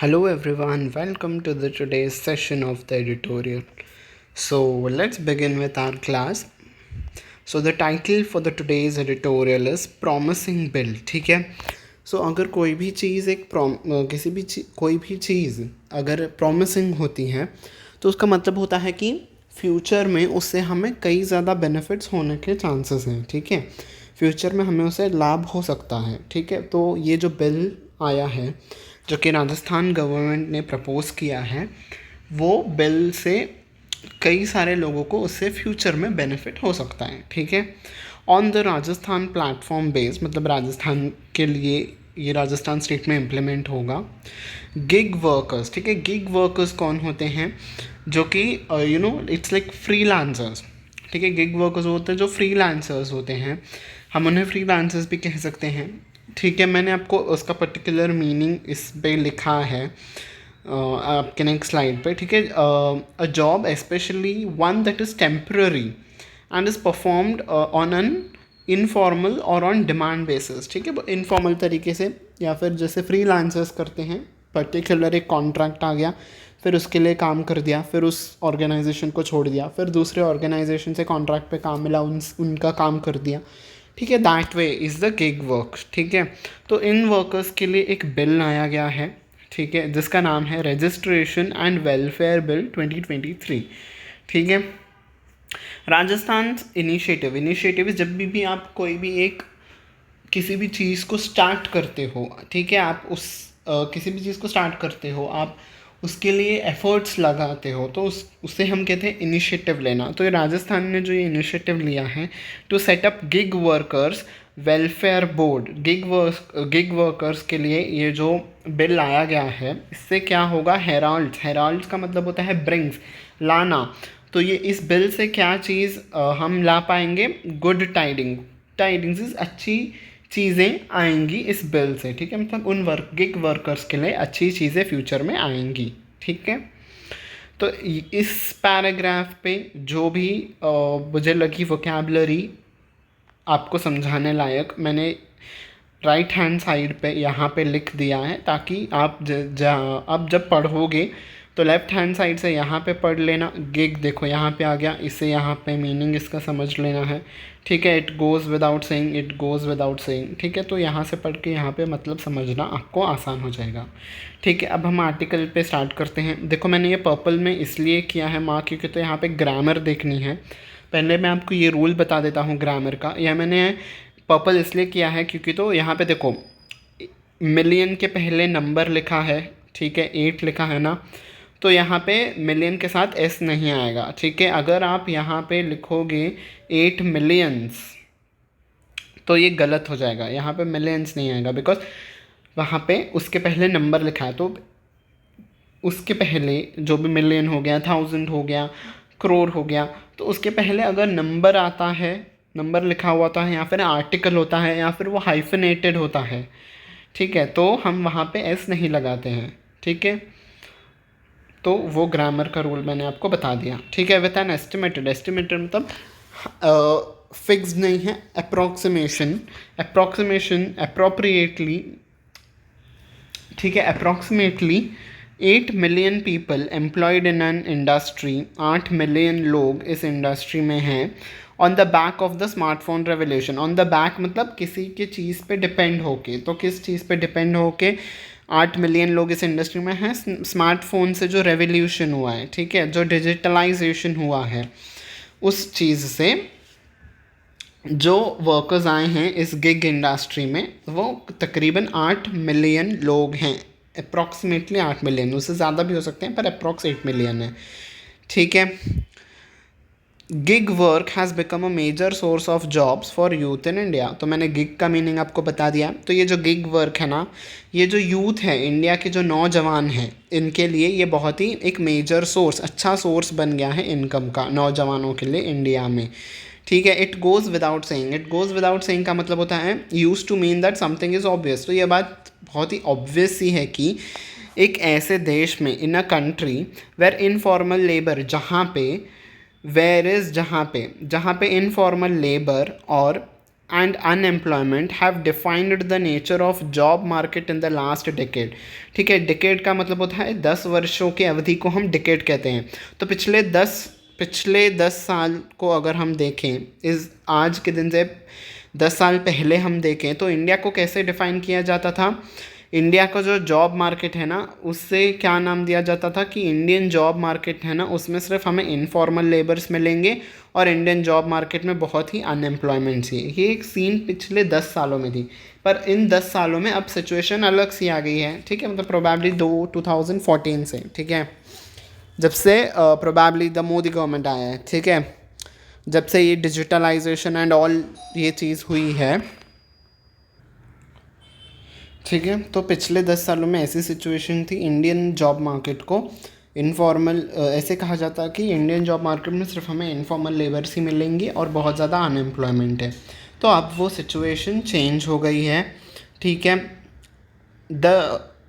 Hello everyone, welcome to the today's session of the editorial. So let's begin with our class. So the title for the today's editorial is Promising Bill. ठीक है. So अगर कोई भी चीज़ कोई भी चीज़ अगर promising होती है तो उसका मतलब होता है कि फ्यूचर में उससे हमें कई ज़्यादा बेनिफिट्स होने के चांसेस हैं. ठीक है, फ्यूचर में हमें उससे लाभ हो सकता है. ठीक है, तो ये जो बिल आया है जो कि राजस्थान गवर्नमेंट ने प्रपोज़ किया है, वो बिल से कई सारे लोगों को उससे फ्यूचर में बेनिफिट हो सकता है. ठीक है, on the Rajasthan platform base, मतलब राजस्थान के लिए ये राजस्थान स्टेट में इम्प्लीमेंट होगा. गिग वर्कर्स, ठीक है, गिग वर्कर्स कौन होते हैं? जो कि इट्स लाइक फ्रीलांसर्स. ठीक है, गिग वर्कर्स होते हैं जो फ्रीलांसर्स होते हैं, हम उन्हें फ्रीलांसर्स भी कह सकते हैं. ठीक है, मैंने आपको उसका पर्टिकुलर मीनिंग इस पे लिखा है आपके नेक्स्ट स्लाइड पे. ठीक है, a job specially one that is temporary and is performed on an informal और ऑन डिमांड बेसिस. ठीक है, इनफॉर्मल तरीके से या फिर जैसे फ्रीलांसर्स करते हैं, पर्टिकुलर एक कॉन्ट्रैक्ट आ गया, फिर उसके लिए काम कर दिया, फिर उस ऑर्गेनाइजेशन को छोड़ दिया, फिर दूसरे ऑर्गेनाइजेशन से कॉन्ट्रैक्ट पे काम मिला, उनका काम कर दिया. ठीक है, that way is the gig work. ठीक है, तो इन वर्कर्स के लिए एक बिल लाया गया है. ठीक है, जिसका नाम है रजिस्ट्रेशन एंड वेलफेयर बिल 2023. ठीक है, राजस्थान इनिशिएटिव जब भी आप कोई भी एक किसी भी चीज़ को स्टार्ट करते हो. ठीक है, आप किसी भी चीज़ को स्टार्ट करते हो, आप उसके लिए एफर्ट्स लगाते हो, तो उससे हम कहते हैं इनिशिएटिव लेना. तो ये राजस्थान ने जो ये इनिशिएटिव लिया है to set up gig workers welfare board, gig workers के लिए ये जो बिल लाया गया है, इससे क्या होगा? हेराल्ड्स का मतलब होता है ब्रिंग्स, लाना. तो ये इस बिल से क्या चीज़ हम ला पाएंगे? गुड टाइडिंग्स इज़ अच्छी चीज़ें आएंगी इस बिल से. ठीक है, मतलब उन गिग वर्कर्स के लिए अच्छी चीज़ें फ्यूचर में आएंगी. ठीक है, तो इस पैराग्राफ पे जो भी मुझे लगी वोकैबलरी आपको समझाने लायक, मैंने राइट हैंड साइड पे यहाँ पे लिख दिया है, ताकि आप अब जब पढ़ोगे तो लेफ़्ट हैंड साइड से यहाँ पे पढ़ लेना. गिग देखो यहाँ पे आ गया, इससे यहाँ पे मीनिंग इसका समझ लेना है. ठीक है, इट गोज़ विदाउट सेइंग. ठीक है, तो यहाँ से पढ़ के यहाँ पे मतलब समझना आपको आसान हो जाएगा. ठीक है, अब हम आर्टिकल पे स्टार्ट करते हैं. देखो, मैंने ये पर्पल में इसलिए किया है मार्क क्योंकि तो यहाँ पे ग्रामर देखनी है. पहले मैं आपको ये रूल बता देता हूँ ग्रामर का. यह मैंने पर्पल इसलिए किया है क्योंकि तो यहाँ पे देखो मिलियन के पहले नंबर लिखा है. ठीक है, 8 लिखा है ना, तो यहाँ पे मिलियन के साथ एस नहीं आएगा. ठीक है, अगर आप यहाँ पे लिखोगे 8 मिलियंस तो ये गलत हो जाएगा. यहाँ पे मिलियंस नहीं आएगा बिकॉज वहाँ पे उसके पहले नंबर लिखा है. तो उसके पहले जो भी मिलियन हो गया, 1000 हो गया, करोड़ हो गया, तो उसके पहले अगर नंबर आता है, नंबर लिखा हुआ होता है, या फिर आर्टिकल होता है, या फिर वो हाइफनेटेड होता है, ठीक है, तो हम वहाँ पे एस नहीं लगाते हैं. ठीक है, तो वो ग्रामर का रूल मैंने आपको बता दिया. ठीक है, विथ एन एस्टिमेटेड मतलब फिक्स नहीं है, अप्रोक्सीमेशन अप्रोप्रिएटली. ठीक है, approximately 8 million people employed in an industry, 8 million लोग इस इंडस्ट्री में हैं. On the back of the smartphone revolution, on the back मतलब किसी के चीज़ पे डिपेंड होके, तो किस चीज़ पे डिपेंड होके 8 मिलियन लोग इस इंडस्ट्री में हैं? स्मार्टफोन से जो रेवोल्यूशन हुआ है, ठीक है, जो डिजिटलाइजेशन हुआ है, उस चीज़ से जो वर्कर्स आए हैं इस गिग इंडस्ट्री में, वो तकरीबन 8 मिलियन लोग हैं. अप्रॉक्सीमेटली 8 मिलियन, उससे ज़्यादा भी हो सकते हैं, पर अप्रॉक्स 8 मिलियन है. ठीक है, gig work has become a major source of jobs for youth in India. तो मैंने गिग का मीनिंग आपको बता दिया. तो ये जो गिग वर्क है ना, ये जो यूथ है, इंडिया के जो नौजवान हैं, इनके लिए ये बहुत ही एक मेजर सोर्स, अच्छा सोर्स बन गया है इनकम का नौजवानों के लिए इंडिया में. ठीक है, इट गोज़ विदाउट सेइंग का मतलब होता है use to mean that something is obvious. तो ये बात बहुत ही ऑब्वियस ही है कि एक ऐसे देश में, in a country where informal labour, जहाँ पे इनफॉर्मल लेबर और and unemployment have defined the nature of job market in the last decade. ठीक है, डिकेड का मतलब होता है 10 वर्षों की अवधि को हम डिकेड कहते हैं. तो पिछले 10 साल को अगर हम देखें, इस आज के दिन से 10 साल पहले हम देखें तो इंडिया को कैसे डिफ़ाइन किया जाता था. इंडिया का जो जॉब मार्केट है ना, उससे क्या नाम दिया जाता था कि इंडियन जॉब मार्केट है ना, उसमें सिर्फ हमें इनफॉर्मल लेबर्स मिलेंगे और इंडियन जॉब मार्केट में बहुत ही अनएम्प्लॉयमेंट थी. ये एक सीन पिछले 10 सालों में थी, पर इन 10 सालों में अब सिचुएशन अलग सी आ गई है. ठीक है, मतलब प्रोबेबली 2014 से, ठीक है, जब से प्रोबेबली द मोदी गवर्नमेंट आया है. ठीक है, जब से ये डिजिटलाइजेशन एंड ऑल ये चीज़ हुई है. ठीक है, तो पिछले 10 सालों में ऐसी सिचुएशन थी, इंडियन जॉब मार्केट को इनफॉर्मल ऐसे कहा जाता है कि इंडियन जॉब मार्केट में सिर्फ हमें इनफॉर्मल लेबर्स ही मिलेंगी और बहुत ज़्यादा अनएम्प्लॉयमेंट है. तो अब वो सिचुएशन चेंज हो गई है. ठीक है,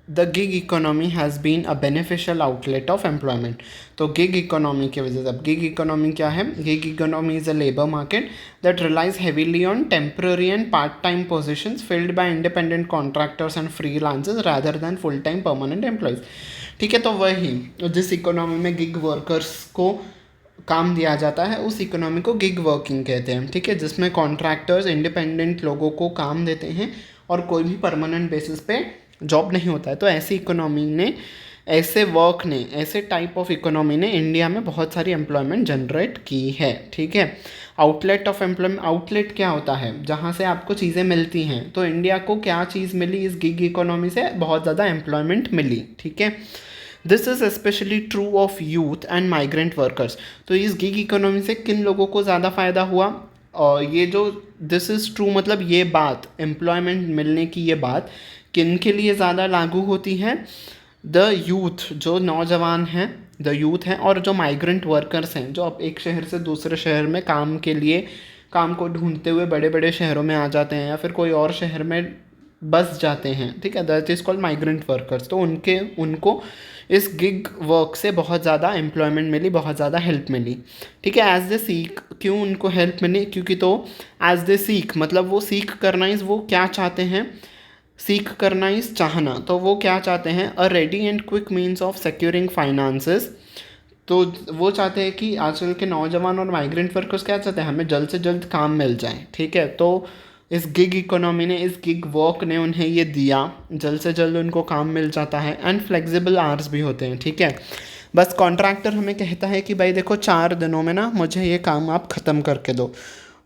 the gig economy has been a beneficial outlet of employment. तो गिग इकोनॉमी की वजह से, अब गिग इकोनॉमी क्या है? Gig economy is a labour market that relies heavily on temporary and part time positions filled by independent contractors and freelancers rather than full time permanent employees. ठीक है, तो वही जिस इकोनॉमी में गिग वर्कर्स को काम दिया जाता है उस इकोनॉमी को गिग वर्किंग कहते हैं. ठीक है, जिसमें कॉन्ट्रैक्टर्स इंडिपेंडेंट लोगों को काम देते हैं और कोई भी परमानेंट बेसिस पे जॉब नहीं होता है. तो ऐसी इकोनॉमी ने, ऐसे टाइप ऑफ इकोनॉमी ने इंडिया में बहुत सारी एम्प्लॉयमेंट जनरेट की है. ठीक है, आउटलेट ऑफ एम्प्लॉयमेंट, आउटलेट क्या होता है? जहाँ से आपको चीज़ें मिलती हैं. तो इंडिया को क्या चीज़ मिली? इस गिग इकोनॉमी से बहुत ज़्यादा एम्प्लॉयमेंट मिली. ठीक है, this is specially true of youth and migrant workers. तो इस गिग इकोनॉमी से किन लोगों को ज़्यादा फ़ायदा हुआ? और ये जो दिस इज़ ट्रू मतलब ये बात, एम्प्लॉयमेंट मिलने की ये बात किन के लिए ज़्यादा लागू होती है? द यूथ, जो नौजवान हैं, द यूथ हैं, और जो माइग्रेंट वर्कर्स हैं, जो अब एक शहर से दूसरे शहर में काम के लिए, काम को ढूंढते हुए बड़े बड़े शहरों में आ जाते हैं या फिर कोई और शहर में बस जाते हैं. ठीक है, that is called migrant workers. तो उनको इस गिग वर्क से बहुत ज़्यादा एम्प्लॉयमेंट मिली, बहुत ज़्यादा हेल्प मिली. ठीक है, एज दे सीख, क्यों उनको हेल्प मिली? क्योंकि तो एज दे सीख मतलब वो सीख करना, इस वो क्या चाहते हैं? सीख करना इस चाहना. तो वो क्या चाहते हैं? A ready and quick means of securing finances. तो वो चाहते हैं कि आजकल के नौजवान और माइग्रेंट वर्कर्स क्या चाहते हैं? हमें जल्द से जल्द काम मिल जाए. ठीक है, तो इस गिग इकोनॉमी ने, इस गिग वर्क ने उन्हें ये दिया, जल्द से जल्द उनको काम मिल जाता है एंड फ्लेक्सिबल आवर्स भी होते हैं. ठीक है, बस कॉन्ट्रैक्टर हमें कहता है कि भाई देखो 4 दिनों में ना मुझे ये काम आप ख़त्म करके दो.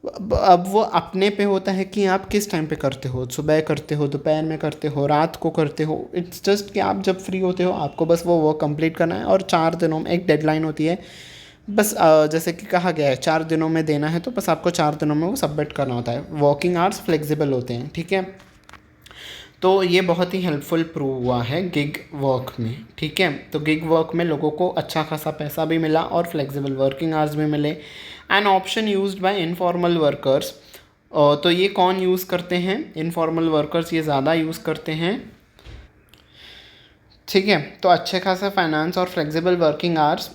अब वो अपने पे होता है कि आप किस टाइम पे करते हो, सुबह करते हो, दोपहर में करते हो, रात को करते हो. इट्स जस्ट कि आप जब फ्री होते हो आपको बस वो वर्क कंप्लीट करना है और 4 दिनों में एक डेडलाइन होती है. बस जैसे कि कहा गया है 4 दिनों में देना है, तो बस आपको 4 दिनों में वो सबमिट करना होता है. वर्किंग आवर्स फ्लेक्सिबल होते हैं. ठीक है, तो ये बहुत ही हेल्पफुल प्रूव हुआ है गिग वर्क में. ठीक है, तो गिग वर्क में लोगों को अच्छा खासा पैसा भी मिला और फ्लेक्सिबल वर्किंग आवर्स भी मिले. An option used by informal workers. तो ये कौन यूज़ करते हैं? इनफॉर्मल वर्कर्स ये ज़्यादा यूज़ करते हैं. ठीक है, तो अच्छे खासा फाइनेंस और फ्लेक्सिबल वर्किंग आवर्स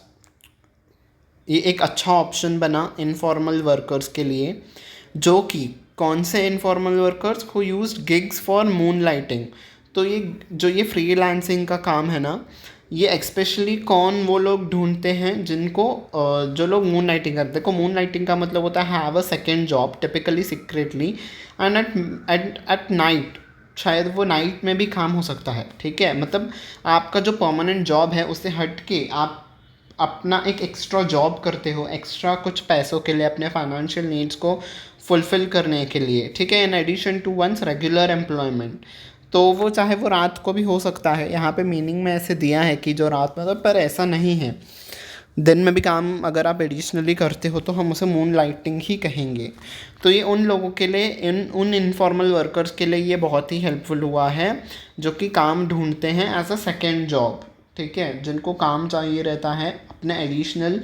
ये एक अच्छा ऑप्शन बना इनफॉर्मल वर्कर्स के लिए. जो कि कौन से इनफॉर्मल वर्कर्स को used gigs for moon lighting. तो ये फ्रीलांसिंग का काम है ना, ये एक्सपेशली कौन वो लोग ढूंढते हैं जिनको जो लोग मून लाइटिंग करते हैं. को मून लाइटिंग का मतलब होता है have a second job, typically secretly and at night. शायद वो नाइट में भी काम हो सकता है. ठीक है, मतलब आपका जो परमानेंट जॉब है उससे हट के आप अपना एक एक्स्ट्रा जॉब करते हो, एक्स्ट्रा कुछ पैसों के लिए, अपने फाइनेंशियल नीड्स को फुलफ़िल करने के लिए. ठीक है, in addition to one's regular employment. तो वो चाहे वो रात को भी हो सकता है. यहाँ पे मीनिंग में ऐसे दिया है कि जो रात में, पर ऐसा नहीं है. दिन में भी काम अगर आप एडिशनली करते हो तो हम उसे मून लाइटिंग ही कहेंगे. तो ये उन लोगों के लिए, उन इनफॉर्मल वर्कर्स के लिए ये बहुत ही हेल्पफुल हुआ है जो कि काम ढूंढते हैं एज अ सेकेंड जॉब. ठीक है, जिनको काम चाहिए रहता है अपने एडिशनल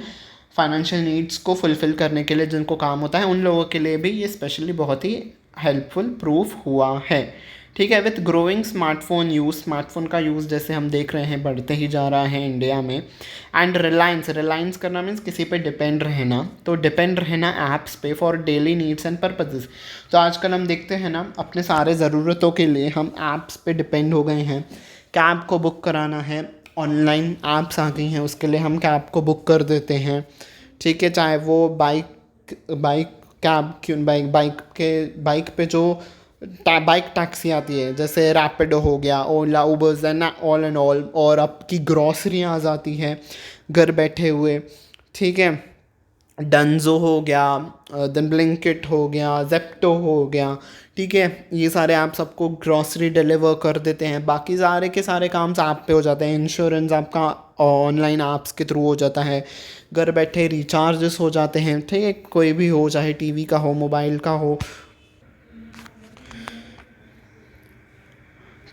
फाइनेंशियल नीड्स को फुलफ़िल करने के लिए, जिनको काम होता है, उन लोगों के लिए भी ये स्पेशली बहुत ही हेल्पफुल प्रूफ हुआ है. ठीक है। विथ ग्रोइंग स्मार्टफोन का यूज़ जैसे हम देख रहे हैं बढ़ते ही जा रहा है इंडिया में। एंड रिलायंस करना मीन्स किसी पे डिपेंड रहना, तो डिपेंड रहना ऐप्स पे for daily needs and purposes. तो आजकल हम देखते हैं ना, अपने सारे ज़रूरतों के लिए हम ऐप्स पे डिपेंड हो गए हैं। कैब को बुक कराना है, ऑनलाइन ऐप्स आ गई हैं, उसके लिए हम कैब को बुक कर देते हैं। ठीक है, चाहे वो बाइक कैब क्यों बाइक पे जो बाइक टैक्सी आती है, जैसे रैपिडो हो गया, Ola, Ubers and all and all, और आपकी ग्रॉसरी आ जाती है घर बैठे हुए। ठीक है, डंजो हो गया, देन ब्लिंकिट हो गया, जेप्टो हो गया। ठीक है, ये सारे ऐप्स आपको ग्रॉसरी डिलीवर कर देते हैं। बाकी सारे के सारे काम ऐप पे हो जाते हैं। इंश्योरेंस आपका ऑनलाइन ऐप्स के थ्रू हो जाता है। घर बैठे रिचार्जेस हो जाते हैं। ठीक है, कोई भी हो, चाहे टीवी का हो, मोबाइल का हो।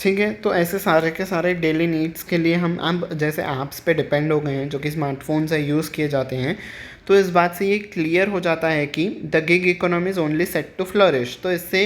ठीक है, तो ऐसे सारे के सारे डेली नीड्स के लिए हम अब जैसे ऐप्स पे डिपेंड हो गए हैं जो कि स्मार्टफोन से यूज़ किए जाते हैं। तो इस बात से ये क्लियर हो जाता है कि the gig economy is only set to flourish. तो इससे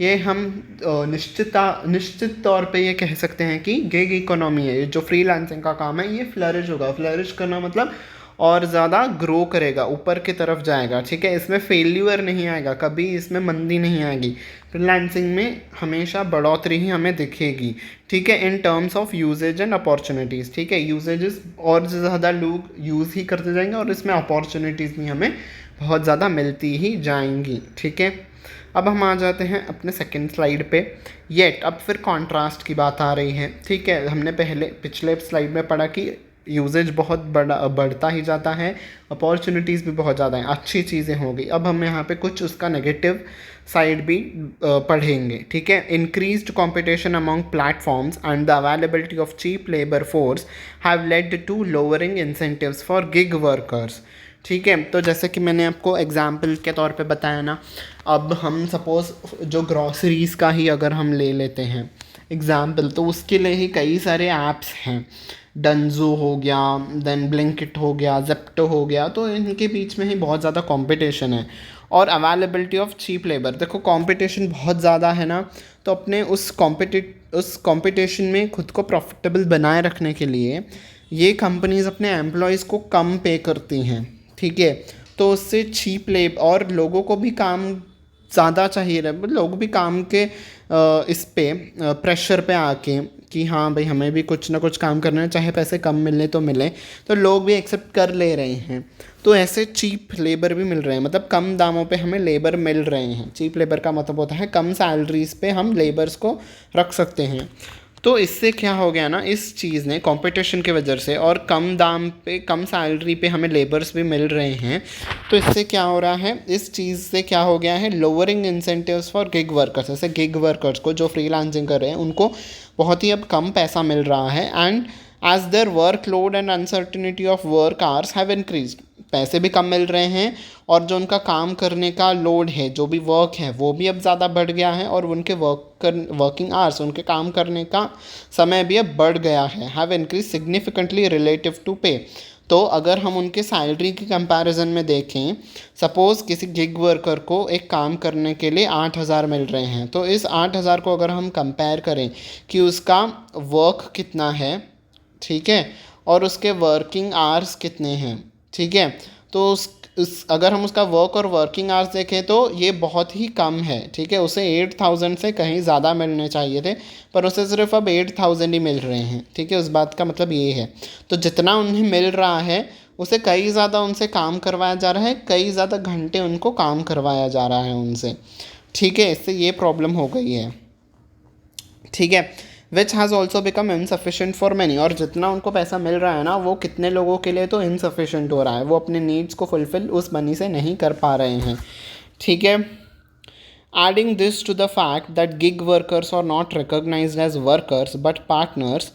ये हम निश्चित तौर पे ये कह सकते हैं कि गिग इकोनॉमी है, जो फ्रीलांसिंग का काम है, ये फ्लरिश होगा। फ्लरिश करना मतलब और ज़्यादा ग्रो करेगा, ऊपर की तरफ जाएगा। ठीक है, इसमें फेल्यूर नहीं आएगा, कभी इसमें मंदी नहीं आएगी। फ्रीलांसिंग में हमेशा बढ़ोतरी ही हमें दिखेगी। ठीक है, in terms of usages and opportunities. ठीक है, यूजेजेस और ज़्यादा लोग यूज़ ही करते जाएंगे और इसमें अपॉर्चुनिटीज़ भी हमें बहुत ज़्यादा मिलती ही जाएंगी। ठीक है, अब हम आ जाते हैं अपने सेकंड स्लाइड पे। अब फिर कॉन्ट्रास्ट की बात आ रही है। ठीक है, हमने पिछले स्लाइड में पढ़ा कि यूजेज बहुत बढ़ता ही जाता है, अपॉर्चुनिटीज़ भी बहुत ज़्यादा हैं, अच्छी चीज़ें होंगी। अब हम यहाँ पे कुछ उसका नेगेटिव साइड भी पढ़ेंगे। ठीक है, increased competition among platforms and the availability of cheap labour force have led to lowering incentives for gig workers. ठीक है, तो जैसे कि मैंने आपको एग्जाम्पल के तौर पे बताया ना, अब हम सपोज़ जो ग्रॉसरीज़ का ही अगर हम ले लेते हैं एग्ज़ाम्पल, तो उसके लिए ही कई सारे ऐप्स हैं। डंजो हो गया, देन ब्लिंकिट हो गया, जेप्टो हो गया। तो इनके बीच में ही बहुत ज़्यादा कंपटीशन है। और अवेलेबिलिटी ऑफ चीप लेबर, देखो कंपटीशन बहुत ज़्यादा है ना, तो अपने उस कंपटीशन में खुद को प्रॉफिटेबल बनाए रखने के लिए ये कंपनीज़ अपने एम्प्लॉयज़ को कम पे करती हैं। ठीक है, तो उससे चीप लेबर और लोगों को भी काम ज़्यादा चाहिए रहे, लोग भी काम के इस पे प्रेशर पे आके कि हाँ भाई हमें भी कुछ ना कुछ काम करना है, चाहे पैसे कम मिले तो मिले, तो लोग भी एक्सेप्ट कर ले रहे हैं। तो ऐसे चीप लेबर भी मिल रहे हैं, मतलब कम दामों पे हमें लेबर मिल रहे हैं। चीप लेबर का मतलब होता है कम सैलरीज पे हम लेबर्स को रख सकते हैं। तो इससे क्या हो गया ना, इस चीज़ ने कंपटीशन की वजह से और कम दाम पे कम सैलरी पे हमें लेबर्स भी मिल रहे हैं। तो इससे क्या हो रहा है, इस चीज़ से क्या हो गया है, lowering incentives for gig workers. जैसे गिग वर्कर्स को जो फ्रीलांसिंग कर रहे हैं उनको बहुत ही अब कम पैसा मिल रहा है। And as their work load and uncertainty of work hours have increased, पैसे भी कम मिल रहे हैं और जो उनका काम करने का लोड है, जो भी वर्क है, वो भी अब ज़्यादा बढ़ गया है। और उनके वर्किंग आवर्स, उनके काम करने का समय भी अब बढ़ गया है, have increase significantly relative to pay. तो अगर हम उनके सैलरी की कंपैरिजन में देखें, सपोज़ किसी गिग वर्कर को एक काम करने के लिए 8,000 मिल रहे हैं, तो इस 8,000 को अगर हम कंपेयर करें कि उसका वर्क कितना है, ठीक है, और उसके वर्किंग आवर्स कितने हैं, ठीक है, तो उस अगर हम उसका वर्क और वर्किंग आवर्स देखें तो ये बहुत ही कम है। ठीक है, उसे 8,000 से कहीं ज़्यादा मिलने चाहिए थे, पर उसे सिर्फ अब 8,000 ही मिल रहे हैं। ठीक है, उस बात का मतलब ये है। तो जितना उन्हें मिल रहा है उसे कई ज़्यादा उनसे काम करवाया जा रहा है, कई ज़्यादा घंटे उनको काम करवाया जा रहा है उनसे। ठीक है, इससे ये प्रॉब्लम हो गई है। ठीक है, which has also become insufficient for many, और जितना उनको पैसा मिल रहा है ना, वो कितने लोगों के लिए तो इनसफिशेंट हो रहा है, वो अपने नीड्स को फुलफ़िल उस मनी से नहीं कर पा रहे हैं। ठीक है, adding this to the fact that gig workers are not recognised as workers but partners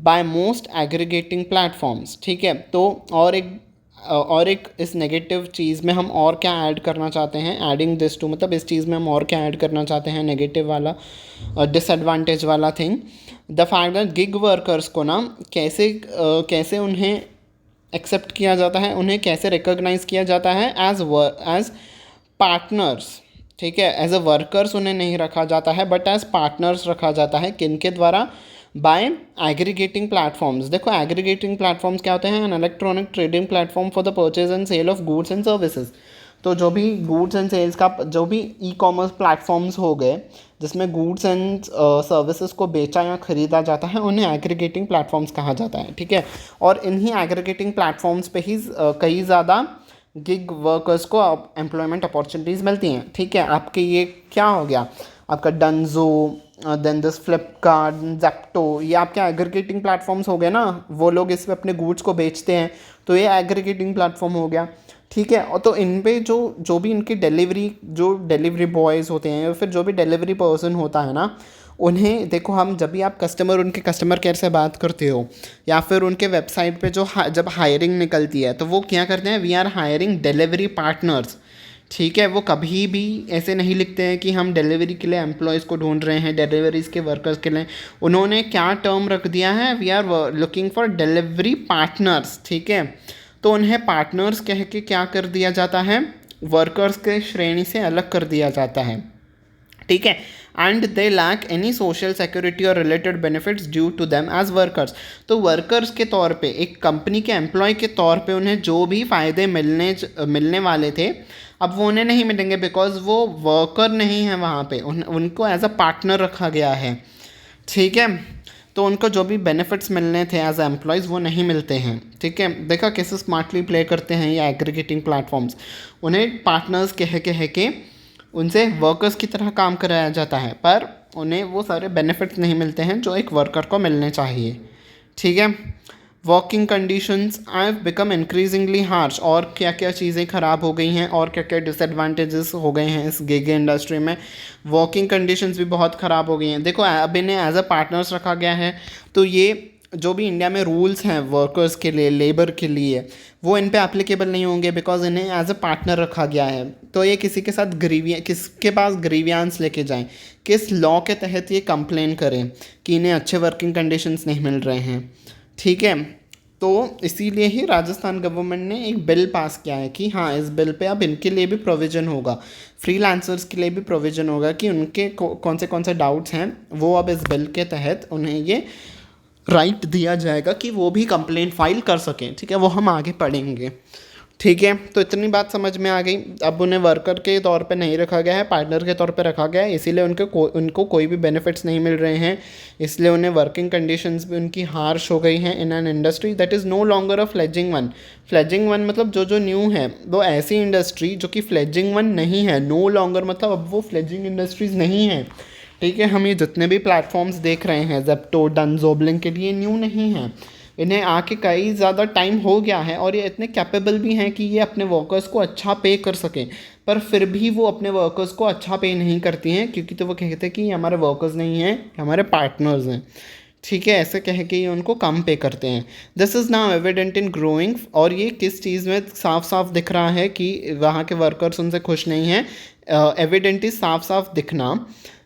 by most aggregating platforms. ठीक है, तो और एक इस नेगेटिव चीज़ में हम और क्या ऐड करना चाहते हैं, एडिंग दिस टू मतलब इस चीज़ में हम और क्या ऐड करना चाहते हैं, नेगेटिव वाला डिसएडवांटेज वाला thing, the fact that gig workers को ना कैसे उन्हें एक्सेप्ट किया जाता है, उन्हें कैसे रिकॉग्नाइज किया जाता है एज पार्टनर्स ठीक है। एज अ वर्कर्स उन्हें नहीं रखा जाता है बट एज पार्टनर्स रखा जाता है। किन के द्वारा? By aggregating platforms. देखो एग्रीगेटिंग प्लेटफॉर्म्स क्या होते हैं? An electronic trading platform for the purchase and sale of goods and services. तो जो भी गुड्स एंड सेल्स का जो भी ई कॉमर्स प्लेटफॉर्म्स हो गए जिसमें गुड्स एंड सर्विसेज को बेचा या खरीदा जाता है उन्हें एग्रीगेटिंग प्लेटफॉर्म्स कहा जाता है। ठीक है। और इन्हीं एग्रीगेटिंग प्लेटफॉर्म्स पे ही कई ज़्यादा गिग वर्कर्स को एम्प्लॉयमेंट अपॉर्चुनिटीज़ मिलती हैं। ठीक है। आपके ये क्या हो गया? आपका डंजो, देन दिस फ्लिपकार्ट, जेप्टो, ये आपके एग्रीगेटिंग प्लेटफॉर्म्स हो गए ना। वो लोग इस पे अपने गुड्स को बेचते हैं तो ये एग्रीगेटिंग प्लेटफॉर्म हो गया। ठीक है। और तो इन पे जो जो भी इनकी डिलीवरी बॉयज़ होते हैं या फिर जो भी डिलीवरी पर्सन होता है ना, उन्हें देखो, हम जब भी आप उनके कस्टमर केयर से बात करते हो या फिर उनके वेबसाइट पे जब हायरिंग निकलती है तो वो क्या करते हैं? We are hiring delivery partners. ठीक है। वो कभी भी ऐसे नहीं लिखते हैं कि हम डिलीवरी के लिए एम्प्लॉयज़ को ढूंढ रहे हैं, डिलीवरीज के वर्कर्स के लिए। उन्होंने क्या टर्म रख दिया है? We are looking for delivery partners. ठीक है। तो उन्हें पार्टनर्स कह के क्या कर दिया जाता है? वर्कर्स के श्रेणी से अलग कर दिया जाता है। ठीक है। And they lack any social security और related benefits due to them as workers. तो वर्कर्स के तौर पे, एक कंपनी के एम्प्लॉय के तौर पे उन्हें जो भी फ़ायदे मिलने वाले थे अब वो उन्हें नहीं मिलेंगे बिकॉज वो वर्कर नहीं है वहाँ पे। उनको एज अ पार्टनर रखा गया है। ठीक है। तो उनको जो भी बेनिफिट्स मिलने थे एज एम्प्लॉयज़ वो नहीं मिलते हैं। ठीक है। देखा कैसे स्मार्टली प्ले करते हैं ये एग्रीगेटिंग प्लेटफॉर्म्स। उन्हें पार्टनर्स कह के उनसे वर्कर्स की तरह काम कराया जाता है पर उन्हें वो सारे बेनिफिट्स नहीं मिलते हैं जो एक वर्कर को मिलने चाहिए। ठीक है। Working conditions have become increasingly harsh. और क्या क्या चीज़ें ख़राब हो गई हैं और क्या क्या डिसएडवांटेजेस हो गए हैं इस गिग इंडस्ट्री में। वर्किंग कंडीशंस भी बहुत ख़राब हो गई हैं। देखो अब इन्हें एज अ पार्टनर्स रखा गया है तो ये जो भी इंडिया में रूल्स हैं वर्कर्स के लिए, लेबर के लिए, वो इन पे एप्लीकेबल नहीं होंगे बिकॉज इन्हें एज अ पार्टनर रखा गया है। तो ये किसी के साथ किसके पास ग्रीवियांस लेके जाएं, किस लॉ के तहत ये कंप्लेन करें कि इन्हें अच्छे वर्किंग कंडीशंस नहीं मिल रहे हैं। ठीक है। तो इसीलिए ही राजस्थान गवर्नमेंट ने एक बिल पास किया है कि हाँ, इस बिल पे अब इनके लिए भी प्रोविज़न होगा, फ्रीलांसर्स के लिए भी प्रोविज़न होगा कि उनके कौन से डाउट्स हैं वो अब इस बिल के तहत उन्हें ये राइट दिया जाएगा कि वो भी कंप्लेंट फाइल कर सकें। ठीक है। वो हम आगे पढ़ेंगे। ठीक है। तो इतनी बात समझ में आ गई। अब उन्हें वर्कर के तौर पे नहीं रखा गया है, पार्टनर के तौर पे रखा गया है, इसीलिए उनको कोई भी बेनिफिट्स नहीं मिल रहे हैं। इसलिए उन्हें वर्किंग कंडीशंस भी उनकी हार्श हो गई हैं in an industry that is no longer a fledging one. Fledging one मतलब जो न्यू है, वो ऐसी इंडस्ट्री जो कि फ्लेजिंग वन नहीं है। नो लॉन्गर मतलब अब वो फ्लेजिंग इंडस्ट्रीज़ नहीं है। ठीक है। हम ये जितने भी प्लेटफॉर्म्स देख रहे हैं जेप्टो, डंजो, ब्लिंकिट, ये न्यू नहीं हैं। इन्हें आके कई ज़्यादा टाइम हो गया है और ये इतने कैपेबल भी हैं कि ये अपने वर्कर्स को अच्छा पे कर सकें, पर फिर भी वो अपने वर्कर्स को अच्छा पे नहीं करती हैं क्योंकि तो वो कहते हैं कि ये हमारे वर्कर्स नहीं हैं, हमारे पार्टनर्स हैं। ठीक है। ऐसे कह के ये उनको कम पे करते हैं। This is now evident in growing. और ये किस चीज़ में साफ साफ दिख रहा है कि वहाँ के वर्कर्स उनसे खुश नहीं हैं? एविडेंट इज साफ साफ दिखना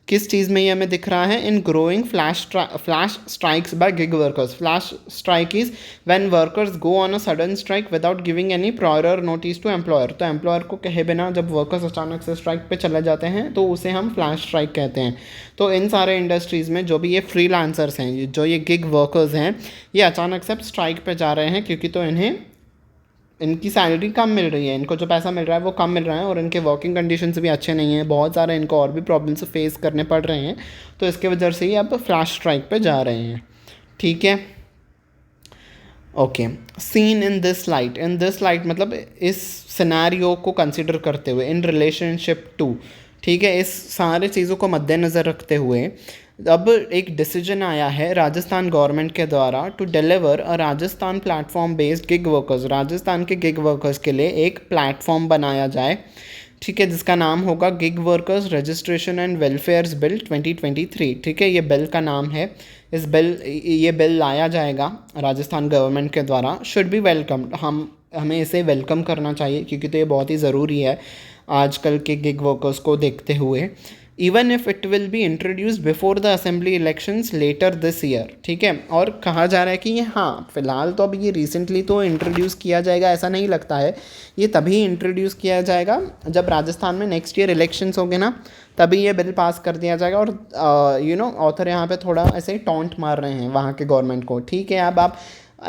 किस चीज़ में ये हमें दिख रहा है? In growing flash strikes by gig workers. Flash strike is when workers go on a sudden strike without giving any prior notice to employer. तो एम्प्लॉयर को कहे बिना जब वर्कर्स अचानक से स्ट्राइक पे चले जाते हैं तो उसे हम फ्लैश स्ट्राइक कहते हैं। तो इन सारे इंडस्ट्रीज़ में जो भी ये फ्रीलांसर्स हैं, जो ये गिग वर्कर्स हैं, ये अचानक से स्ट्राइक पे जा रहे हैं क्योंकि तो इनकी सैलरी कम मिल रही है, इनको जो पैसा मिल रहा है वो कम मिल रहा है और इनके वर्किंग कंडीशंस भी अच्छे नहीं हैं। बहुत सारे इनको और भी प्रॉब्लम्स फेस करने पड़ रहे हैं। तो इसके वजह से ही अब फ्लैश स्ट्राइक पे जा रहे हैं। ठीक है। Okay. Seen in this light मतलब इस सिनेरियो को कंसिडर करते हुए, इन रिलेशनशिप टू। ठीक है। इस सारे चीज़ों को मद्देनज़र रखते हुए अब एक डिसीजन आया है राजस्थान गवर्नमेंट के द्वारा to deliver a Rajasthan platform based gig workers. Rajasthan के गिग वर्कर्स के लिए एक प्लेटफॉर्म बनाया जाए। ठीक है। जिसका नाम होगा gig workers registration and welfares bill 2023। ठीक है। ये बिल का नाम है। ये बिल लाया जाएगा राजस्थान गवर्नमेंट के द्वारा। Should be welcome. हमें इसे वेलकम करना चाहिए क्योंकि तो ये बहुत ही ज़रूरी है आजकल के गिग वर्कर्स को देखते हुए। Even if it will be introduce before the assembly elections later this year, ठीक है। और कहा जा रहा है कि ये हाँ फिलहाल तो अभी ये रिसेंटली तो इंट्रोड्यूस किया जाएगा ऐसा नहीं लगता है, ये तभी इंट्रोड्यूस किया जाएगा जब राजस्थान में नेक्स्ट ईयर इलेक्शंस होंगे ना, तभी ये बिल पास कर दिया जाएगा। और ऑथर यहाँ पे थोड़ा ऐसे टॉन्ट मार रहे हैं वहाँ के गवर्नमेंट को, ठीक है। अब आप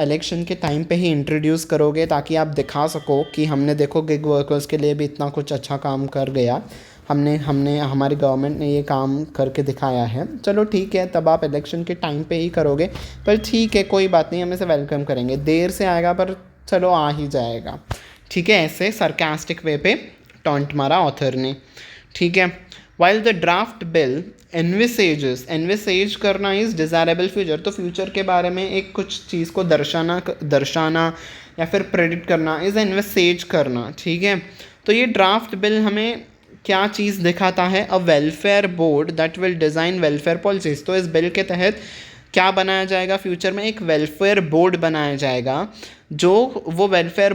इलेक्शन के टाइम पे ही इंट्रोड्यूस करोगे ताकि आप दिखा सको कि हमने देखो गिग वर्कर्स के लिए भी इतना कुछ अच्छा काम कर गया, हमने हमने हमारी गवर्नमेंट ने ये काम करके दिखाया है। चलो ठीक है, तब आप इलेक्शन के टाइम पे ही करोगे, पर ठीक है कोई बात नहीं, हम इसे वेलकम करेंगे। देर से आएगा पर चलो आ ही जाएगा, ठीक है। ऐसे सरकास्टिक वे पे टॉन्ट मारा ऑथर ने, ठीक है। While the draft bill envisages करना इज़ डिज़ायरेबल फ्यूचर, तो फ्यूचर के बारे में एक कुछ चीज़ को दर्शाना या फिर प्रेडिक्ट करना इज़ एनविसेज करना, ठीक है। तो ये ड्राफ्ट बिल हमें क्या चीज़ दिखाता है, अ welfare board that will design welfare policies. तो इस बिल के तहत क्या बनाया जाएगा, फ्यूचर में एक वेलफेयर बोर्ड बनाया जाएगा, जो वो वेलफेयर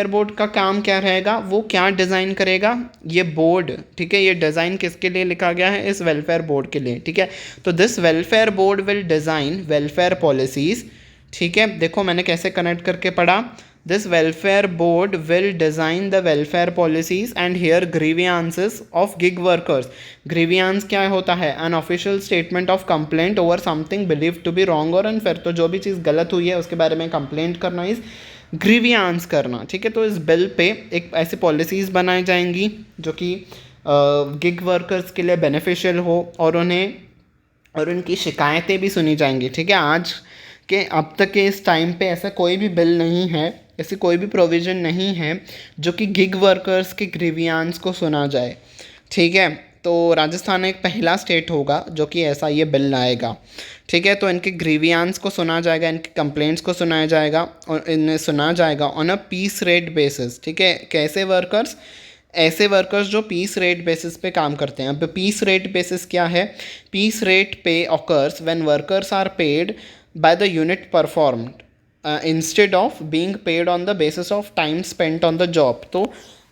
बोर्ड का काम क्या रहेगा, वो क्या डिज़ाइन करेगा, ये बोर्ड, ठीक है। ये डिज़ाइन किसके लिए लिखा गया है, इस वेलफेयर बोर्ड के लिए, ठीक है। तो this welfare board will design welfare policies, ठीक है। देखो मैंने कैसे कनेक्ट करके पढ़ा, this welfare board will design the welfare policies and hear grievances of gig workers. Grievance क्या होता है, an official statement of complaint over something believe to be wrong और अनफेयर। तो जो भी चीज़ गलत हुई है उसके बारे में कंप्लेंट करना इज़ ग्रीवियांस करना, ठीक है। तो इस बिल पे एक ऐसी पॉलिसीज़ बनाई जाएंगी जो कि गिग वर्कर्स के लिए बेनिफिशियल हो और उनकी शिकायतें भी सुनी जाएंगी, ठीक है। आज के अब तक के इस टाइम पे ऐसा कोई भी बिल नहीं है, ऐसी कोई भी प्रोविज़न नहीं है जो कि गिग वर्कर्स के ग्रीवियांस को सुना जाए, ठीक है। तो राजस्थान एक पहला स्टेट होगा जो कि ऐसा ये बिल लाएगा, ठीक है। तो इनके ग्रीवियांस को सुना जाएगा, इनके कंप्लेंट्स को सुनाया जाएगा और इन्हें सुना जाएगा on a piece rate basis, ठीक है। कैसे वर्कर्स, ऐसे वर्कर्स जो पीस रेट बेसिस पे काम करते हैं। अब पीस रेट बेसिस क्या है, piece rate pay occurs when workers are paid by the unit performed instead of being paid on the basis of time spent on the job। तो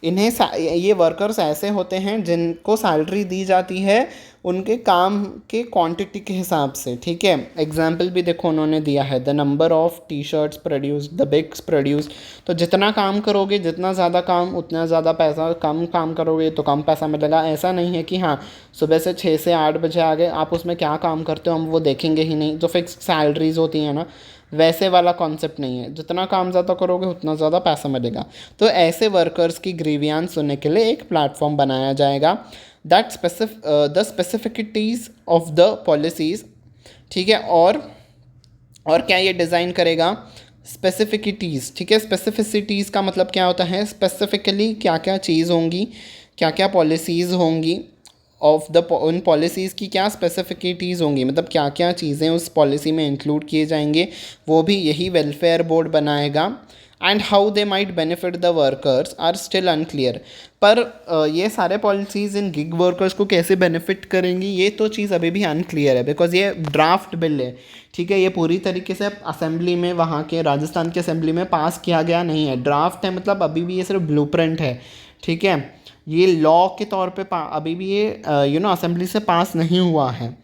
ये workers ऐसे होते हैं जिनको सैलरी दी जाती है उनके काम के क्वांटिटी के हिसाब से, ठीक है। एग्जाम्पल भी देखो उन्होंने दिया है, the number of T shirts produce, the bags produce. तो जितना काम करोगे, जितना ज़्यादा काम उतना ज़्यादा पैसा, कम काम करोगे तो कम पैसा मिलेगा। ऐसा नहीं है कि हाँ सुबह से 6 से 8 बजे आ गए, आप उसमें क्या काम करते हो हम वो देखेंगे ही नहीं, जो फिक्स सैलरीज होती हैं ना, वैसे वाला कॉन्सेप्ट नहीं है। जितना काम ज़्यादा करोगे उतना ज़्यादा पैसा मिलेगा। तो ऐसे वर्कर्स की ग्रीवियांस सुनने के लिए एक प्लेटफॉर्म बनाया जाएगा, that the specificities of the policies, ठीक है। और क्या ये डिज़ाइन करेगा, स्पेसिफिकिटीज़, ठीक है। स्पेसिफिसिटीज़ का मतलब क्या होता है, स्पेसिफिकली क्या क्या चीज़ होंगी, क्या क्या पॉलिसीज़ होंगी, ऑफ द उन पॉलिसीज़ की क्या स्पेसिफिकिटीज़ होंगी, मतलब क्या क्या चीज़ें उस पॉलिसी में इंक्लूड किए जाएंगे, वो भी यही वेलफेयर बोर्ड बनाएगा। And how they might benefit the workers are still unclear. पर ये सारे पॉलिसीज़ इन गिग वर्कर्स को कैसे बेनिफिट करेंगी ये तो चीज़ अभी भी अनक्लियर है, बिकॉज ये ड्राफ्ट बिल है, ठीक है। ये पूरी तरीके से असेंबली में, वहाँ के राजस्थान की असेंबली में पास किया गया नहीं है। ड्राफ्ट है मतलब अभी भी ये सिर्फ ब्लूप्रिंट है, ठीक है। ये लॉ के तौर पे अभी भी ये असेंबली से पास नहीं हुआ है,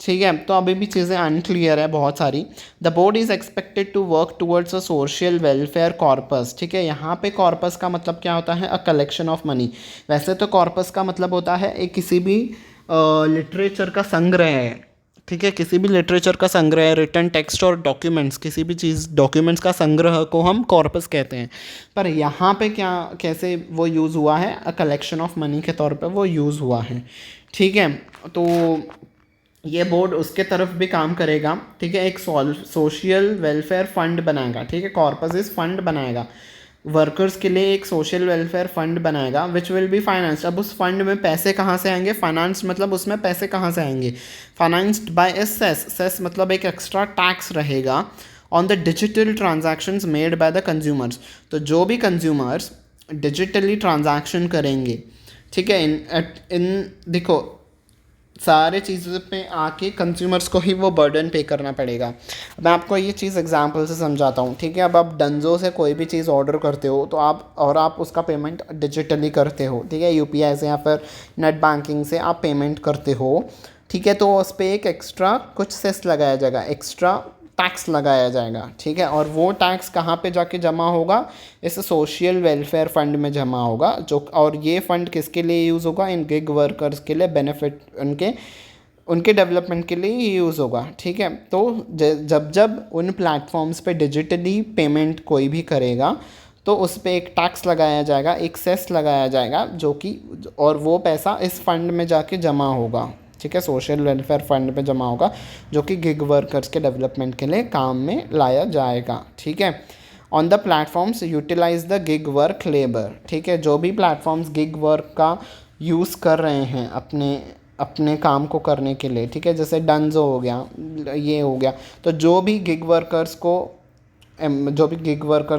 ठीक है। तो अभी भी चीज़ें अनक्लियर है बहुत सारी। The board is expected to work towards a social welfare corpus, ठीक है। यहाँ पे कॉर्पस का मतलब क्या होता है, अ कलेक्शन ऑफ मनी। वैसे तो कॉर्पस का मतलब होता है एक किसी भी लिटरेचर का संग्रह है, ठीक है। किसी भी लिटरेचर का संग्रह, रिटन टेक्स्ट और डॉक्यूमेंट्स, किसी भी चीज़ डॉक्यूमेंट्स का संग्रह को हम कॉर्पस कहते हैं। पर यहाँ पे क्या कैसे वो यूज़ हुआ है, अ कलेक्शन ऑफ मनी के तौर पे वो यूज़ हुआ है, ठीक है। तो ये बोर्ड उसके तरफ भी काम करेगा, ठीक है। एक सोशल वेलफेयर फंड बनाएगा, ठीक है। कॉर्पस इस फंड बनाएगा वर्कर्स के लिए, एक सोशल वेलफेयर फंड बनाएगा विच विल बी फाइनेंस्ड। अब उस फंड में पैसे कहाँ से आएंगे, फाइनेंस मतलब उसमें पैसे कहाँ से आएंगे, financed by a cess. Cess मतलब एक एक्स्ट्रा टैक्स रहेगा on the digital transactions made by the consumers. तो जो भी कंज्यूमर्स डिजिटली ट्रांजैक्शन करेंगे, ठीक है। इन देखो सारे चीज़ों पे आके कंज्यूमर्स को ही वो बर्डन पे करना पड़ेगा। मैं आपको ये चीज़ एग्जांपल से समझाता हूँ, ठीक है। अब आप डंजो से कोई भी चीज़ ऑर्डर करते हो तो आप उसका पेमेंट डिजिटली करते हो, ठीक है, यूपीआई से या फिर नेट बैंकिंग से आप पेमेंट करते हो, ठीक है। तो उस पर एक एक्स्ट्रा कुछ सेस लगाया जाएगा, एक्स्ट्रा टैक्स लगाया जाएगा, ठीक है। और वो टैक्स कहाँ पे जाके जमा होगा, इस सोशल वेलफेयर फंड में जमा होगा, जो और ये फंड किसके लिए यूज़ होगा, इन गिग वर्कर्स के लिए, बेनिफिट उनके उनके डेवलपमेंट के लिए ही यूज़ होगा, ठीक है। तो जब जब उन प्लेटफॉर्म्स पे डिजिटली पेमेंट कोई भी करेगा तो उस पर एक टैक्स लगाया जाएगा, एक सेस लगाया जाएगा, जो कि और वो पैसा इस फंड में जाके जमा होगा, ठीक है, सोशल वेलफेयर फंड में जमा होगा, जो कि गिग वर्कर्स के डेवलपमेंट के लिए काम में लाया जाएगा, ठीक है। On the platforms utilise the gig work labour, ठीक है। जो भी प्लेटफॉर्म्स गिग वर्क का यूज़ कर रहे हैं अपने अपने काम को करने के लिए, ठीक है, जैसे डंजो हो गया, ये हो गया, तो जो भी गिग वर्कर्स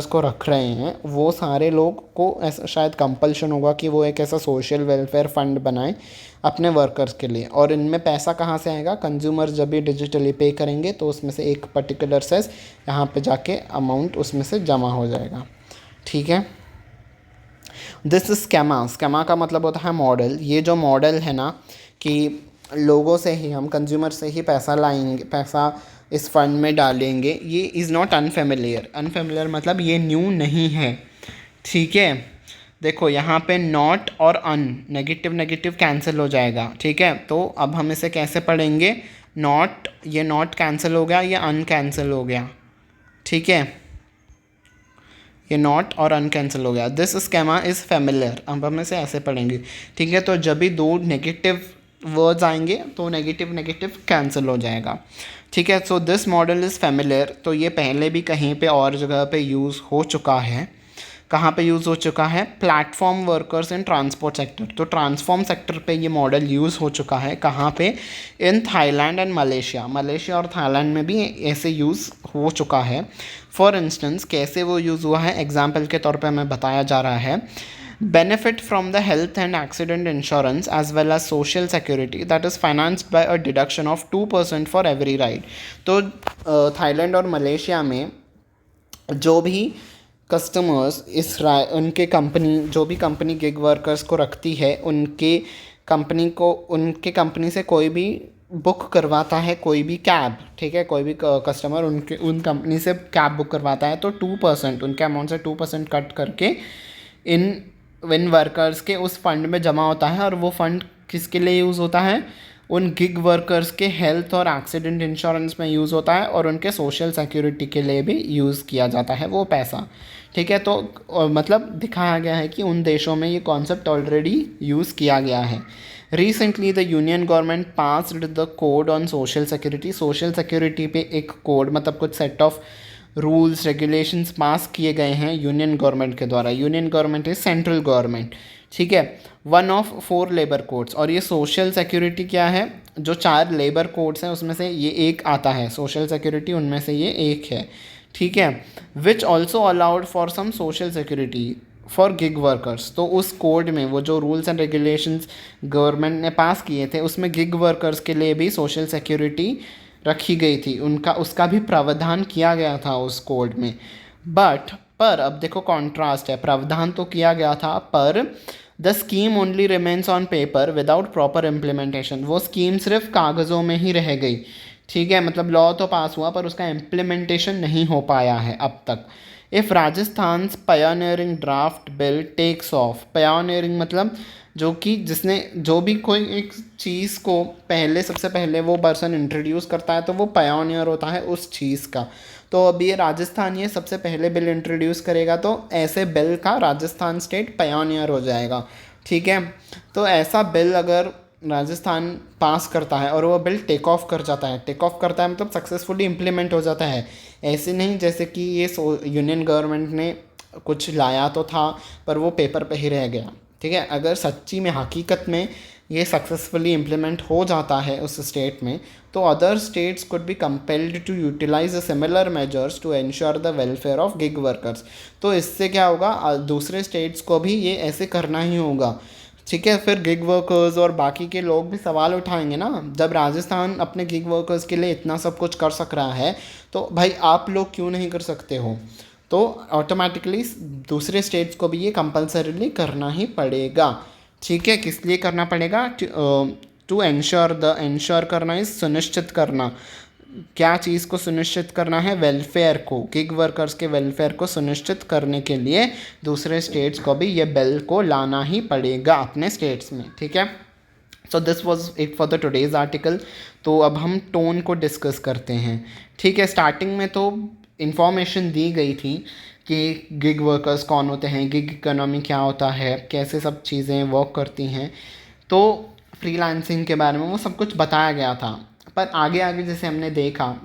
को रख रहे हैं वो सारे लोग को ऐसा शायद कंपल्शन होगा कि वो एक ऐसा सोशल वेलफेयर फंड बनाएं अपने वर्कर्स के लिए। और इनमें पैसा कहाँ से आएगा, कंज्यूमर्स जब भी डिजिटली पे करेंगे तो उसमें से एक पर्टिकुलर सेस यहाँ पे जाके अमाउंट उसमें से जमा हो जाएगा, ठीक है। This is schema. स्कैमा का मतलब होता है मॉडल। ये जो मॉडल है ना कि लोगों से ही, हम कंज्यूमर से ही पैसा लाएंगे, पैसा इस फंड में डालेंगे, ये इज़ नॉट अनफेमिलियर। अनफेमिलियर मतलब ये न्यू नहीं है, ठीक है। देखो यहाँ पे नॉट और अन, नेगेटिव नेगेटिव कैंसिल हो जाएगा, ठीक है। तो अब हम इसे कैसे पढ़ेंगे, नॉट, ये नॉट कैंसिल हो गया, ये अन कैंसिल हो गया, ठीक है, ये नॉट और अन कैंसिल हो गया। दिस स्केमा इज़ फेमिलियर, अब हम इसे ऐसे पढ़ेंगे, ठीक है। तो जब भी दो नेगेटिव वर्ड्स आएंगे तो नेगेटिव नेगेटिव कैंसिल हो जाएगा, ठीक है। So this model is familiar. तो ये पहले भी कहीं पे और जगह पे यूज़ हो चुका है। कहाँ पे यूज़ हो चुका है, platform workers in transport sector. तो ट्रांसफॉर्म सेक्टर पे ये मॉडल यूज़ हो चुका है, कहाँ पे, in Thailand and Malaysia. Malaysia और थाईलैंड में भी ऐसे यूज़ हो चुका है। फॉर इंस्टेंस कैसे वो यूज़ हुआ है, एग्जाम्पल के तौर पे हमें बताया जा रहा है, benefit from the health and accident insurance as well as social security that is financed by a deduction of 2% for every ride। तो थाईलैंड और मलेशिया में जो भी कस्टमर्स उनके कंपनी, जो भी कंपनी गिग वर्कर्स को रखती है, उनके कंपनी से कोई भी बुक करवाता है कोई भी कैब, ठीक है, कोई भी कस्टमर उन कंपनी से कैब बुक करवाता है, तो 2%, उनके अमाउंट से 2% कट करके इन वर्कर्स के उस फंड में जमा होता है। और वो फंड किसके लिए यूज़ होता है, उन गिग वर्कर्स के हेल्थ और एक्सीडेंट इंश्योरेंस में यूज़ होता है, और उनके सोशल सिक्योरिटी के लिए भी यूज़ किया जाता है वो पैसा, ठीक है। तो मतलब दिखाया गया है कि उन देशों में ये कॉन्सेप्ट ऑलरेडी यूज़ किया गया है। Recently the union government passed the code on social security. Social security पे एक कोड, मतलब कुछ सेट ऑफ रूल्स रेगुलेशंस पास किए गए हैं यूनियन गवर्नमेंट के द्वारा। Union government is central government, ठीक है। 1 of 4 लेबर कोड्स। और ये सोशल सिक्योरिटी क्या है, जो 4 लेबर कोड्स हैं उसमें से ये एक आता है, सोशल सिक्योरिटी उनमें से ये एक है, ठीक है। Which also allowed for some social security for gig workers. तो उस कोड में वो जो रूल्स एंड रेगुलेशंस गवर्नमेंट ने पास किए थे उसमें गिग वर्कर्स के लिए भी सोशल सिक्योरिटी रखी गई थी, उसका भी प्रावधान किया गया था उस कोड में। पर अब देखो कॉन्ट्रास्ट है, प्रावधान तो किया गया था पर the scheme only remains on paper without proper implementation. वो स्कीम सिर्फ कागज़ों में ही रह गई, ठीक है, मतलब लॉ तो पास हुआ पर उसका इम्प्लीमेंटेशन नहीं हो पाया है अब तक। If Rajasthan pioneering draft bill takes off, pioneering मतलब जो भी कोई एक चीज़ को सबसे पहले वो पर्सन इंट्रोड्यूस करता है तो वो पायोनियर होता है उस चीज़ का। तो अब ये राजस्थान ये सबसे पहले बिल इंट्रोड्यूस करेगा तो ऐसे बिल का राजस्थान स्टेट पायोनियर हो जाएगा, ठीक है। तो ऐसा बिल अगर राजस्थान पास करता है और वो बिल टेक ऑफ करता है मतलब सक्सेसफुली इम्प्लीमेंट हो जाता है। ऐसे नहीं जैसे कि ये यूनियन गवर्नमेंट ने कुछ लाया तो था पर वो पेपर पे ही रह गया, ठीक है। अगर सच्ची में हकीकत में ये सक्सेसफुली इम्प्लीमेंट हो जाता है उस स्टेट में तो other states could be compelled to utilise similar measures to ensure the welfare of gig workers. तो इससे क्या होगा, दूसरे स्टेट्स को भी ये ऐसे करना ही होगा, ठीक है, फिर गिग वर्कर्स और बाकी के लोग भी सवाल उठाएंगे ना, जब राजस्थान अपने गिग वर्कर्स के लिए इतना सब कुछ कर सक रहा है तो भाई आप लोग क्यों नहीं कर सकते हो। तो ऑटोमेटिकली दूसरे स्टेट्स को भी ये कंपल्सरीली करना ही पड़ेगा। ठीक है, किस लिए करना पड़ेगा? टू एंश्योर, द एंश्योर करना इज सुनिश्चित करना। क्या चीज़ को सुनिश्चित करना है? वेलफेयर को, गिग वर्कर्स के वेलफेयर को सुनिश्चित करने के लिए दूसरे स्टेट्स को भी ये बिल को लाना ही पड़ेगा अपने स्टेट्स में। ठीक है, so this was it for the today's article. तो अब हम टोन को डिस्कस करते हैं। ठीक है, स्टार्टिंग में तो इन्फॉर्मेशन दी गई थी कि गिग वर्कर्स कौन होते हैं, गिग इकोनॉमी क्या होता है, कैसे सब चीज़ें वर्क करती हैं, तो फ्रीलांसिंग के बारे में वो सब कुछ बताया गया था। पर आगे आगे जैसे हमने देखा,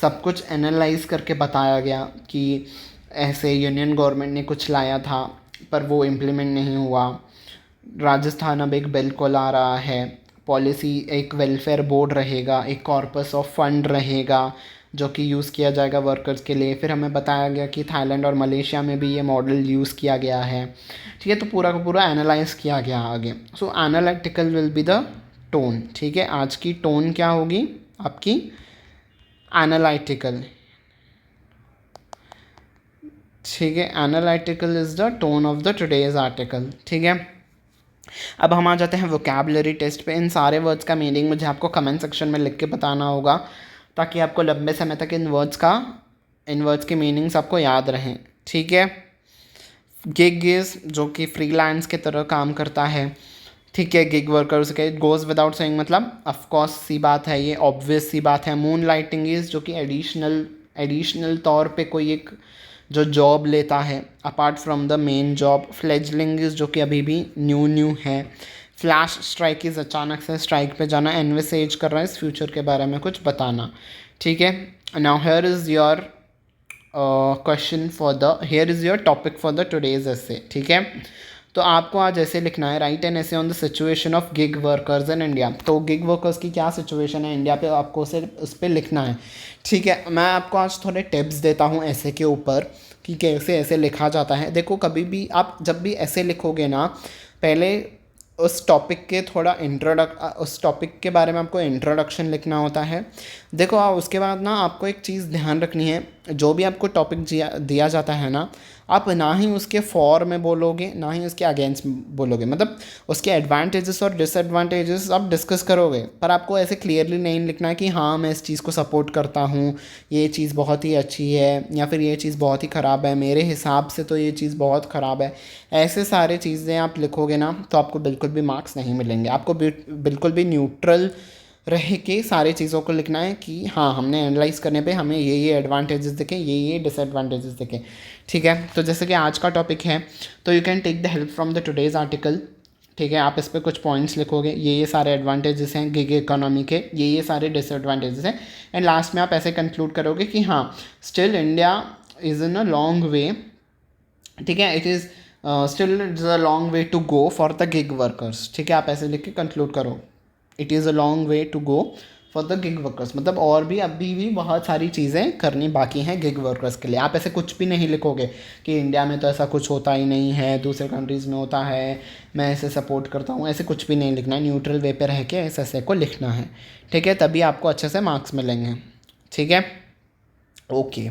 सब कुछ एनालाइज करके बताया गया कि ऐसे यूनियन गवर्नमेंट ने कुछ लाया था पर वो इम्प्लीमेंट नहीं हुआ। राजस्थान अब एक बिल को ला रहा है, पॉलिसी, एक वेलफेयर बोर्ड रहेगा, एक कॉर्पस ऑफ फंड रहेगा जो कि यूज़ किया जाएगा वर्कर्स के लिए। फिर हमें बताया गया कि थाईलैंड और मलेशिया में भी ये मॉडल यूज़ किया गया है। ठीक है, तो पूरा का पूरा एनालाइज किया गया आगे। So analytical will be the tone. ठीक है, आज की टोन क्या होगी आपकी? एनालिटिकल। ठीक है, analytical is the tone of the today's article. ठीक है, अब हम आ जाते हैं वोकैबुलरी टेस्ट पे। इन सारे वर्ड्स का मीनिंग मुझे आपको कमेंट सेक्शन में लिख के बताना होगा ताकि आपको लंबे समय तक इन वर्ड्स की मीनिंग्स आपको याद रहें। ठीक है, गिग इज जो कि फ्रीलांस के तरह काम करता है। ठीक है, गिग वर्कर्स के गोज़ विदाउट सेइंग, मतलब ऑफकोर्स सी बात है, ये ऑब्वियस सी बात है। मून लाइटिंग इज जो कि एडिशनल तौर पे कोई एक जो जॉब लेता है apart from the main job. Fledgling is जो कि अभी भी न्यू है। फ्लैश स्ट्राइक इज अचानक से स्ट्राइक पे जाना। एनविसेज कर रहा है, इस फ्यूचर के बारे में कुछ बताना। ठीक है, now here is your question for the, here is your topic for the today's essay. ठीक है, तो आपको आज ऐसे लिखना है, write an essay on the situation of gig workers in India. तो गिग वर्कर्स की क्या सिचुएशन है इंडिया पे, आपको उसे उस पर लिखना है। ठीक है, मैं आपको आज थोड़े टिप्स देता हूँ ऐसे के ऊपर कि कैसे ऐसे लिखा जाता है। देखो, कभी भी आप जब भी ऐसे लिखोगे ना, पहले उस टॉपिक के थोड़ा उस टॉपिक के बारे में आपको इंट्रोडक्शन लिखना होता है। देखो, उसके बाद ना आपको एक चीज़ ध्यान रखनी है, जो भी आपको टॉपिक दिया जाता है ना, आप ना ही उसके फॉर में बोलोगे ना ही उसके अगेंस्ट बोलोगे। मतलब उसके एडवांटेजेस और डिसएडवांटेजेस आप डिस्कस करोगे, पर आपको ऐसे क्लियरली नहीं लिखना है कि हाँ मैं इस चीज़ को सपोर्ट करता हूँ, ये चीज़ बहुत ही अच्छी है, या फिर ये चीज़ बहुत ही ख़राब है, मेरे हिसाब से तो ये चीज़ बहुत ख़राब है। ऐसे सारे चीज़ें आप लिखोगे ना तो आपको बिल्कुल भी मार्क्स नहीं मिलेंगे। आपको बिल्कुल भी न्यूट्रल रह के सारी चीज़ों को लिखना है कि हाँ हमने एनालाइज करने पे हमें ये एडवांटेजेस दिखे, ये डिसएडवांटेजेस दिखे। ठीक है, तो जैसे कि आज का टॉपिक है, तो you can take the help from the today's article. ठीक है, आप इस पर कुछ पॉइंट्स लिखोगे, ये सारे एडवांटेजेस हैं गिग इकोनॉमी के, ये सारे डिसएडवांटेजेस हैं, एंड लास्ट में आप ऐसे कंक्लूड करोगे कि हाँ still India is in a long way. ठीक है, it is still it's a long way to go for the gig workers. ठीक है, आप ऐसे लिख के कंक्लूड करो, it is a long way to go for the gig workers. मतलब और भी अभी भी बहुत सारी चीज़ें करनी बाकी हैं गिग वर्कर्स के लिए। आप ऐसे कुछ भी नहीं लिखोगे कि इंडिया में तो ऐसा कुछ होता ही नहीं है, दूसरे कंट्रीज़ में होता है, मैं ऐसे सपोर्ट करता हूँ, ऐसे कुछ भी नहीं लिखना है। न्यूट्रल वे पे रह के ऐसे को लिखना है। ठीक है, तभी आपको अच्छे से मार्क्स मिलेंगे। ठीक है, okay,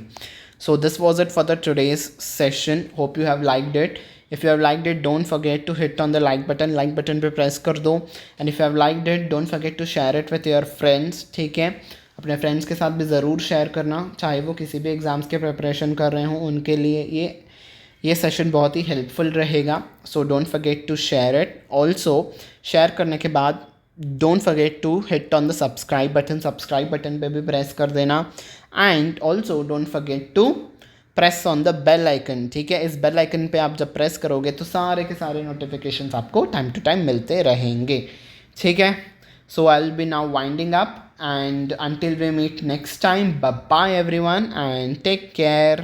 so this was it for the today's session. Hope you have liked it. If you have liked it, don't forget to hit on the like button पे press कर दो, and if you have liked it, don't forget to share it with your friends. ठीक है, अपने friends के साथ भी ज़रूर शेयर करना, चाहे वो किसी भी एग्ज़ाम्स के प्रिपरेशन कर रहे हों, उनके लिए ये सेशन बहुत ही हेल्पफुल रहेगा। So don't forget to share it. Also share करने के बाद don't forget to hit on the subscribe button पे भी प्रेस कर देना, and also don't forget to press on the bell icon. ठीक है, इस बेल आइकन पे आप जब प्रेस करोगे तो सारे के सारे नोटिफिकेशंस आपको टाइम टू टाइम मिलते रहेंगे। ठीक है, so I will be now winding up, and until we meet next time, bye bye everyone and take care.